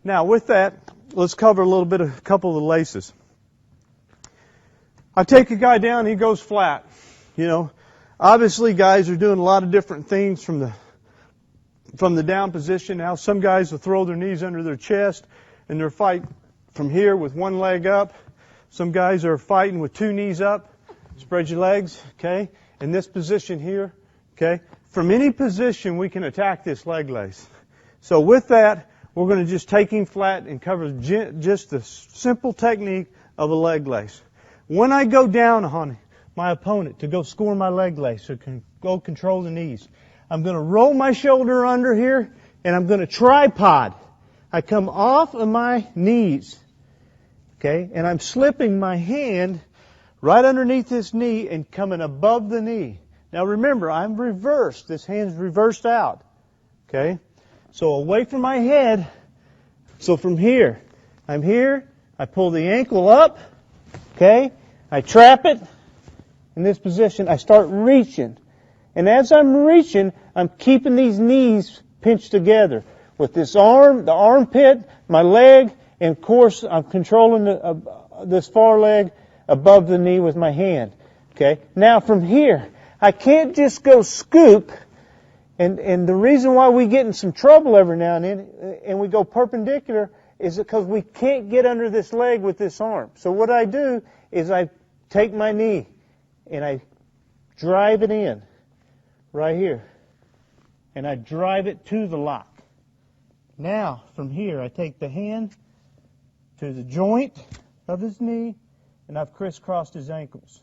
Now with that, let's cover a couple of the laces. I take a guy down, he goes flat. You know, obviously guys are doing a lot of different things from the down position. Now some guys will throw their knees under their chest and they're fighting from here with one leg up. Some guys are fighting with two knees up. Spread your legs, okay? In this position here, okay? From any position we can attack this leg lace. So with that, we're going to just take him flat and cover just the simple technique of a leg lace. When I go down on my opponent to go score my leg lace or go control the knees, I'm going to roll my shoulder under here and I'm going to tripod. I come off of my knees, okay, and I'm slipping my hand right underneath this knee and coming above the knee. Now remember, I'm reversed. This hand's reversed out, okay? So away from my head. So from here, I'm here. I pull the ankle up, okay? I trap it in this position. I start reaching. And as I'm reaching, I'm keeping these knees pinched together with this arm, the armpit, my leg, and of course I'm controlling this far leg above the knee with my hand. Okay? Now from here, I can't just go scoop, and the reason why we get in some trouble every now and then, and we go perpendicular, is because we can't get under this leg with this arm. So what I do is I take my knee and I drive it in right here. And I drive it to the lock. Now, from here, I take the hand to the joint of his knee and I've crisscrossed his ankles.